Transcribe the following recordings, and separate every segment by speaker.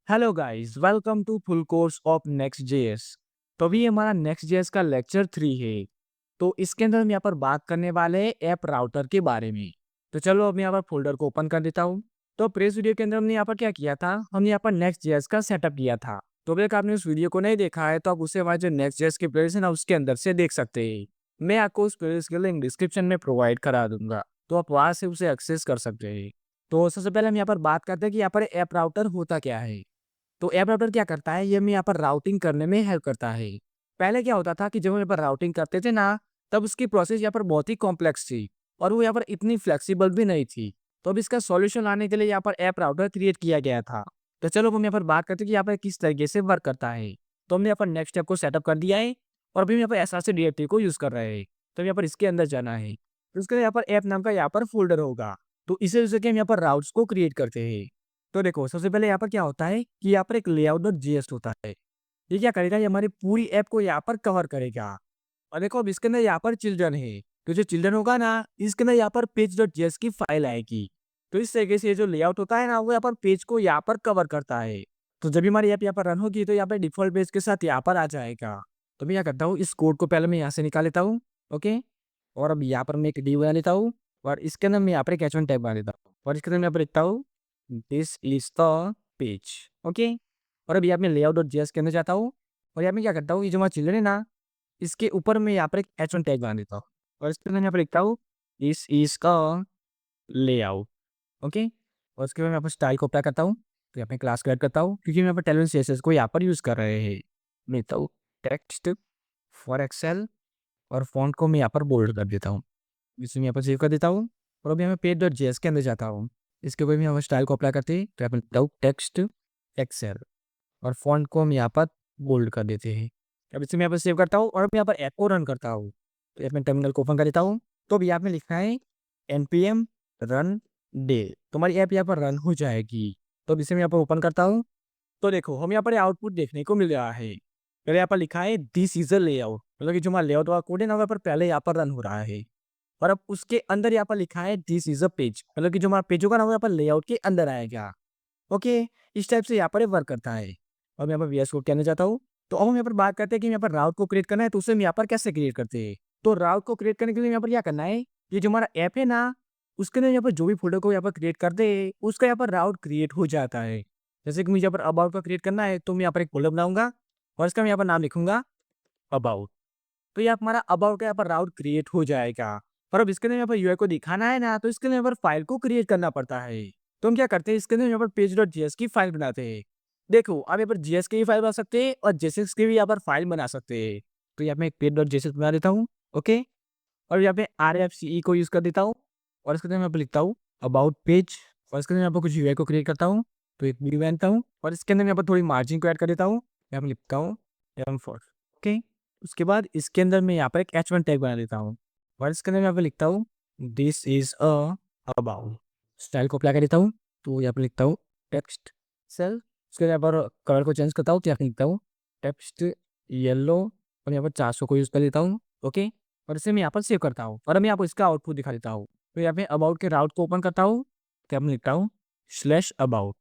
Speaker 1: Hello guys, welcome to full course of Next JS. तो अभी हमारा नेक्स्ट जेएस का लेक्चर 3 है। तो इसके अंदर हम यहाँ पर बात करने वाले हैं ऐप राउटर के बारे में। तो चलो अब यहाँ पर फोल्डर को ओपन कर देता हूँ। तो प्रीवियस वीडियो के अंदर हमने यहाँ पर क्या किया था, हमने यहाँ पर नेक्स्ट जेएस का सेटअप किया था। तो अगर आपने उस वीडियो को नहीं देखा है तो आप उसे हमारे जो नेक्स्ट जेएस की प्लेलिस्ट है ना उसके अंदर से देख सकते हैं। मैं आपको उस प्लेलिस्ट के लिंक डिस्क्रिप्शन में प्रोवाइड करा दूंगा, तो आप वहाँ से उसे एक्सेस कर सकते हैं। तो सबसे पहले हम यहाँ पर बात करते हैं कि यहाँ पर ऐप राउटर होता क्या है। तो ऐप राउटर क्या करता है, ये हमें यहाँ पर राउटिंग करने में हेल्प करता है। पहले क्या होता था कि जब हम यहाँ पर राउटिंग करते थे ना, तब उसकी प्रोसेस यहाँ पर बहुत ही कॉम्प्लेक्स थी और वो यहाँ पर इतनी फ्लेक्सिबल भी नहीं थी। तो अब इसका सॉल्यूशन लाने के लिए यहाँ पर ऐप राउटर क्रिएट किया गया था। तो चलो अब हम यहाँ पर बात करते हैं कि यहाँ पर किस तरीके से वर्क करता है। तो हमने यहाँ पर नेक्स्ट स्टेप को सेटअप कर दिया है और अभी हम यहाँ पर एसआरसी डायरेक्टरी को यूज़ कर रहे हैं। तो यहाँ पर इसके अंदर जाना है, तो उसके यहाँ पर ऐप नाम का यहाँ पर फोल्डर होगा। तो इसे यूज करके हम यहाँ पर राउट्स को क्रिएट करते हैं। तो देखो सबसे पहले यहाँ पर क्या होता है कि यहाँ पर एक लेआउट डॉट जीएस होता है। ये क्या करेगा, ये हमारी पूरी ऐप को यहाँ पर कवर करेगा। और देखो अब इसके अंदर यहाँ पर चिल्ड्रन है, तो जो चिल्ड्रन होगा ना, इसके अंदर यहाँ पर पेज डॉट जीएस की फाइल आएगी। तो इस तरीके से ये जो लेआउट होता है ना, वो यहाँ पर पेज को यहाँ पर कवर करता है। तो जब भी हमारी ऐप यहाँ पर रन होगी तो यहाँ पर डिफॉल्ट पेज के साथ यहाँ पर आ जाएगा। तो मैं क्या करता हूँ, इस कोड को पहले मैं यहाँ से निकाल लेता हूँ। ओके, और अब यहाँ पर मैं एक डी बना लेता हूँ और इसके अंदर मैं यहाँ पर एक H1 टैग बना लेता हूँ और इसके अंदर मैं यहाँ पर लिखता हूँ this is the page. Okay, और अब यहाँ मैं लेआउट डॉट जेएस के अंदर जाता हूँ और यहाँ मैं क्या करता हूँ, ये जो हमारा चिल्ड्रन है ना, इसके ऊपर मैं यहाँ पर एक H1 टैग बना देता हूँ और इसके अंदर यहाँ पर लिखता हूँ दिस इज का लेआउट। ओके, और उसके बाद मैं यहाँ पर स्टाइल को अप्लाई करता हूँ। तो यहाँ पे क्लास क्रिएट करता हूँ क्योंकि मैं यहाँ पर टेलवेन सीएसएस को यहाँ पर यूज़ कर रहे हैं। मैं लिखता हूँ टेक्स्ट फॉर एक्सेल और फॉन्ट को मैं यहाँ पर बोल्ड कर देता हूँ। इसे मैं यहाँ पर सेव कर देता हूँ और अभी मैं पेज डॉट जेएस के अंदर जाता हूँ। इसके ऊपर भी हम स्टाइल को अप्लाई करते हैं, तो यहाँ पर लिखता हूँ टेक्स्ट एक्सेल और फॉन्ट को हम यहाँ पर बोल्ड कर देते हैं। अब इसे मैं यहाँ पर सेव करता हूँ और अब यहाँ पर ऐप को रन करता हूँ। तो यहाँ मैं टर्मिनल को ओपन कर देता हूँ। तो अभी यहाँ पे लिखना है npm रन डे, तुम्हारी ऐप यहाँ पर रन हो जाएगी। तो अब इसे मैं यहाँ पर ओपन करता हूँ। तो देखो हम यहाँ पर आउटपुट देखने को मिल रहा है। पहले यहाँ पर लिखा है दिस इज अ लेआउट, मतलब कि जो हमारा लेआउट वाला कोड है ना, वहाँ पर पहले यहाँ पर रन हो रहा है। और अब उसके अंदर यहाँ पर लिखा है दिस इज अ पेज, मतलब कि जो हमारा पेज होगा ना, वो यहाँ पर लेआउट के अंदर आएगा। ओके, इस टाइप से यहाँ पर वर्क करता है। अब यहाँ पर वीएस कोड के अंदर जाता हूँ। तो अब हम यहाँ पर बात करते हैं कि यहाँ पर राउट को क्रिएट करना है, तो उसे हम यहाँ पर कैसे क्रिएट करते हैं। तो राउट को क्रिएट करने के लिए यहाँ पर क्या करना है, ये जो हमारा ऐप है ना, उसके अंदर यहाँ पर जो भी फोल्डर को यहाँ पर क्रिएट कर दे, उसका यहाँ पर राउट क्रिएट हो जाता है। जैसे कि मुझे यहाँ पर अबाउट का क्रिएट करना है, तो मैं यहाँ पर एक फोल्डर बनाऊंगा और इसका मैं यहाँ पर नाम लिखूंगा अबाउट। तो ये हमारा अबाउट का यहाँ पर राउट क्रिएट हो जाएगा। पर अब इसके अंदर यहाँ पर यूआई को दिखाना है ना, तो इसके अंदर यहाँ पर फाइल को क्रिएट करना पड़ता है। तो हम क्या करते हैं, इसके अंदर यहाँ पर पेज डॉट जीएस की फाइल बनाते हैं। देखो आप यहाँ पर जीएस की भी फाइल बना सकते हैं और जेएसएक्स की भी यहाँ पर फाइल बना सकते हैं। तो यहाँ पे एक पेज डॉट जेएसएक्स बना देता हूँ। ओके, और यहाँ पे RFCE को यूज़ कर देता हूँ और इसके अंदर मैं यहाँ पे लिखता हूँ अबाउट पेज और इसके अंदर यहाँ पर कुछ यूआई को क्रिएट करता हूँ। तो एक वीडियो बनाता हूँ और इसके अंदर यहाँ पर थोड़ी मार्जिन को ऐड कर देता हूँ। यहाँ पे लिखता हूँ M4। ओके, उसके बाद इसके अंदर मैं यहाँ पर एक H1 टैग बना देता हूँ और इसके अंदर मैं यहाँ पे लिखता हूँ this is a about. Style को अप्लाई कर देता हूँ। तो यहाँ पे लिखता हूँ टेक्स्ट सेल, उसके यहाँ पर कलर को चेंज करता हूँ। तो यहाँ पे लिखता हूँ टेक्स्ट येलो और यहाँ पर 400 को यूज़ कर देता हूँ। ओके, और इसे मैं यहाँ पर सेव करता हूँ और अब मैं आपको इसका आउटपुट दिखा देता हूँ। तो यहाँ पे अबाउट के राउट को ओपन करता हूँ, तो यहाँ पे लिखता हूँ /अबाउट।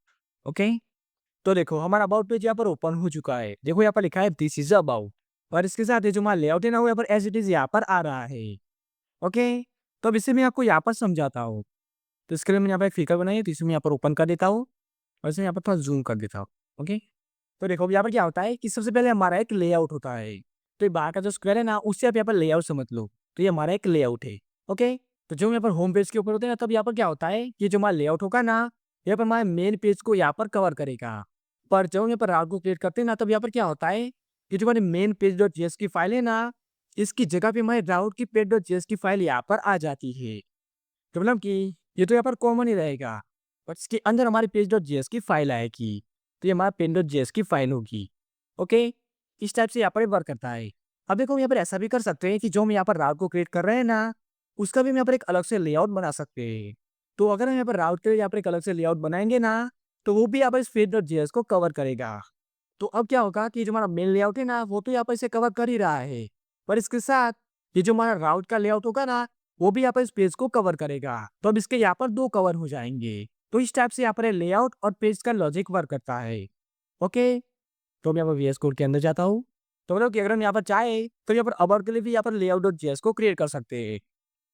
Speaker 1: ओके, तो देखो हमारा अबाउट पेज यहाँ पर ओपन हो चुका है। देखो यहाँ पर लिखा है दिस इज अबाउट और इसके साथ ये जो हमारा लेआउट है ना, वो यहाँ पर एज इट इज यहाँ पर आ रहा है। ओके, तो अब इसे मैं आपको यहाँ पर समझाता हूँ। तो इसके लिए मैंने यहाँ पर एक फिगर बनाई है, तो इसे मैं यहाँ पर ओपन कर देता हूँ और इसे यहाँ पर थोड़ा जूम कर देता हूँ। ओके, तो देखो अब यहाँ पर क्या होता है कि सबसे पहले हमारा एक लेआउट होता है। तो ये बाहर का जो स्क्वायर है ना, उससे आप यहाँ पर लेआउट समझ लो। तो ये हमारा एक लेआउट है। ओके, तो जो यहाँ पर होम पेज के ऊपर होते हैं ना, तब यहाँ पर क्या होता है कि जो हमारा लेआउट होगा ना, यहाँ पर हमारे मेन पेज को यहाँ पर कवर करेगा। पर जब हम यहाँ पर राउट को क्रिएट करते हैं ना, तब यहाँ पर क्या होता है कि जो हमारी मेन पेज डॉट जेएस की फाइल है ना, इसकी जगह पे हमारे राउट की पेज डॉट जेएस की फाइल यहाँ पर आ जाती है। तो मतलब कि ये तो यहाँ पर कॉमन ही रहेगा, बट इसके अंदर हमारी पेज डॉट जेएस की फाइल आएगी। तो ये हमारा पेज डॉट जेएस की फाइल होगी। ओके, इस टाइप से यहाँ पर वर्क करता है। अब देखो यहाँ पर ऐसा भी कर सकते हैं कि जो हम यहाँ पर राउट को क्रिएट कर रहे हैं ना, उसका भी हम यहाँ पर एक अलग से लेआउट बना सकते हैं। तो अगर हम यहाँ पर राउट के लिए यहाँ पर एक अलग से लेआउट बनाएंगे ना, तो वो भी यहाँ पर इस पेज डॉट जेएस को कवर करेगा। तो अब क्या होगा कि जो हमारा मेन लेआउट है ना, वो तो यहाँ पर इसे कवर कर ही रहा है, पर इसके साथ ये जो हमारा राउट का लेआउट होगा ना, वो भी यहाँ पर इस पेज को कवर करेगा। तो अब इसके यहाँ पर 2 कवर हो जाएंगे। तो इस टाइप से यहाँ पर लेआउट और पेज का लॉजिक वर्क करता है। ओके, तो मैं यहाँ पर वीएस कोड के अंदर जाता हूँ। तो मतलब कि अगर हम यहाँ पर चाहे तो यहाँ पर अबाउट के लिए भी यहाँ पर layout.js को क्रिएट कर सकते हैं।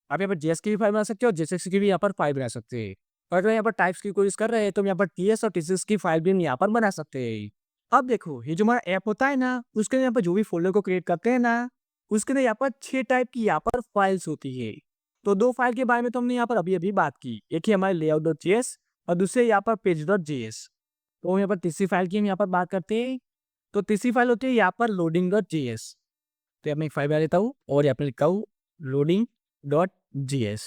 Speaker 1: आप यहाँ पर जेएस की भी फाइल बना सकते हो और जेएसएक्स की भी यहाँ पर फाइल बना सकते हैं। और अगर यहाँ पर टाइप्स की कोशिश कर रहे हैं तो हम यहाँ पर टीएस और टीसीएस की फाइल भी हम यहाँ पर बना सकते हैं। अब देखो ये जो हमारा ऐप होता है ना, उसके यहाँ पर जो भी फोल्डर को क्रिएट करते हैं ना, उसके अंदर यहाँ पर 6 टाइप की यहाँ पर फाइल्स होती है। तो 2 फाइल के बारे में तो हमने यहाँ पर अभी-अभी बात की। एक ही हमारे layout.js और दूसरे यहाँ पर page.js। तो यहाँ पर तीसरी फाइल की हम यहाँ पर बात करते हैं। तो तीसरी फाइल होती है यहाँ पर loading.js। तो यहाँ मैं एक फाइल बना लेता हूँ और यहाँ पे लिखता हूँ loading.js।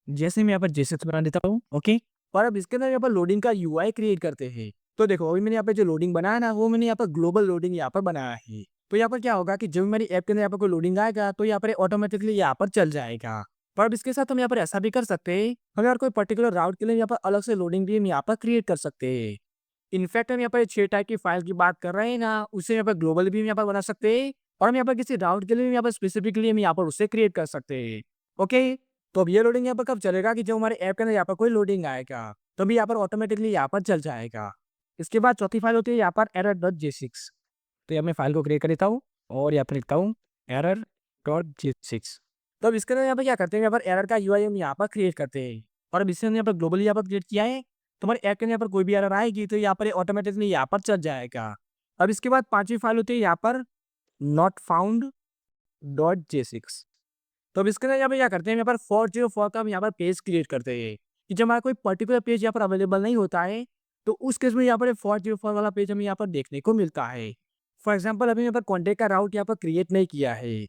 Speaker 1: जैसे मैं यहाँ पर जेएसएक्स बना देता हूँ, ओके। और अब इसके अंदर यहाँ पर लोडिंग का यूआई क्रिएट करते हैं। तो देखो अभी मैंने यहाँ पे जो लोडिंग बनाया ना, वो मैंने यहाँ पर ग्लोबल लोडिंग यहाँ पर बनाया है। तो यहाँ पर क्या होगा कि जब मेरी ऐप के अंदर यहाँ पर कोई लोडिंग आएगा तो यहाँ पर ऑटोमेटिकली यहाँ पर चल जाएगा। पर अब इसके साथ हम यहाँ पर ऐसा भी कर सकते हैं, हम यार कोई पर्टिकुलर राउट के लिए यहाँ पर अलग से लोडिंग भी हम यहाँ पर क्रिएट कर सकते हैं। इनफैक्ट हम यहाँ पर 6 टाइप की फाइल की बात कर रहे हैं ना, उसे यहाँ पर ग्लोबल भी हम यहाँ पर बना सकते हैं और हम यहाँ पर किसी राउट के लिए भी यहाँ पर स्पेसिफिकली हम यहाँ पर उसे क्रिएट कर सकते हैं। ओके, तो अब ये लोडिंग यहाँ पर कब चलेगा कि जब हमारे ऐप के अंदर यहाँ पर कोई लोडिंग आएगा, तभी यहाँ पर ऑटोमेटिकली यहाँ पर चल जाएगा। इसके बाद चौथी फाइल होती है यहाँ पर error.j6। तो यहाँ मैं फाइल को क्रिएट कर लेता हूँ और यहाँ पर लिखता हूँ error.j6। तो अब इसके अंदर यहाँ पर क्या करते हैं, यहाँ पर एरर का यूआई हम यहाँ पर क्रिएट करते हैं और अब इससे हमने यहाँ पर ग्लोबली यहाँ पर क्रिएट किया है। तुम्हारे ऐप के यहाँ पर कोई भी एरर आएगी तो यहाँ पर ऑटोमेटिकली यहाँ पर चल जाएगा। अब इसके बाद पांचवी फाइल होती है यहाँ पर notfound.j6। तो अब इसके अंदर यहाँ पे क्या करते हैं, यहाँ पर 404 का हम यहाँ पर पेज क्रिएट करते हैं कि जब हमारा कोई पर्टिकुलर पेज यहाँ पर अवेलेबल नहीं होता है तो उस केस में यहाँ पर 404 वाला पेज हमें यहाँ पर देखने को मिलता है। फॉर एग्जाम्पल अभी यहाँ पर कॉन्टैक्ट का राउट यहाँ पर क्रिएट नहीं किया है,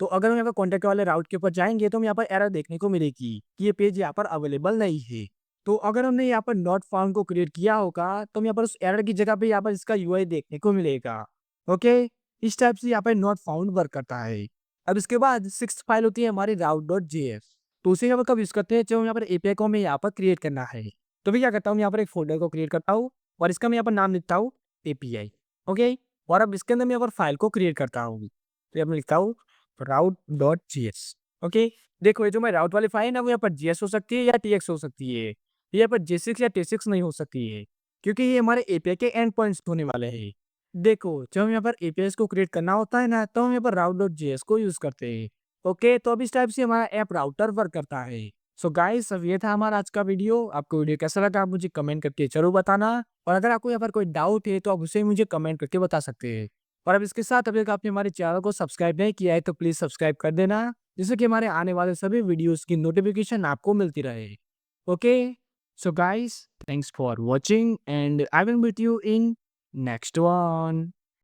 Speaker 1: तो अगर हम यहाँ पर कॉन्टैक्ट वाले राउट के ऊपर जाएंगे तो हम यहाँ पर एरर देखने को मिलेगी कि ये पेज यहाँ पर अवेलेबल नहीं है। तो अगर हमने यहाँ पर नॉट फाउंड को क्रिएट किया होगा तो हम यहाँ पर उस एरर की जगह पे यहाँ पर इसका यूआई देखने को मिलेगा। ओके, इस टाइप से यहाँ पर नॉट फाउंड वर्क करता है। अब इसके बाद सिक्स्थ फाइल होती है हमारी route.js। तो उसे यहाँ पर कब यूज करते हैं, जब यहाँ पर एपीआई को हमें यहाँ पर क्रिएट करना है। तो भी क्या करता हूँ, यहाँ पर एक फोल्डर को क्रिएट करता हूँ और इसका मैं यहाँ पर नाम लिखता हूँ एपीआई। ओके, और अब इसके अंदर मैं यहाँ पर फाइल को क्रिएट करता हूँ। तो यहाँ पर लिखता हूँ route.js। ओके, देखो ये जो मैं राउट वाली फाइल है ना, वो यहाँ पर जेएस हो सकती है या टीएक्स हो सकती है। ये यहाँ पर J6 या T6 नहीं हो सकती है क्योंकि ये हमारे एपीआई के एंड पॉइंट्स होने वाले हैं। देखो जब हम यहाँ पर एपीआई को क्रिएट करना होता है ना, तो हम यहाँ पर route.js को यूज करते हैं। ओके, तो अब इस टाइप से हमारा ऐप राउटर वर्क करता है। सो गाइस, अब ये था हमारा आज का वीडियो। आपको वीडियो कैसा लगा आप मुझे कमेंट करके जरूर बताना, और अगर आपको यहाँ पर कोई डाउट है तो आप उसे मुझे कमेंट करके बता सकते हैं। और अब इसके साथ अभी तक आपने हमारे चैनल को सब्सक्राइब नहीं किया है तो प्लीज सब्सक्राइब कर देना, जिससे कि हमारे आने वाले सभी वीडियोस की नोटिफिकेशन आपको मिलती रहे। Okay, so guys, thanks for watching and I will meet you in next one.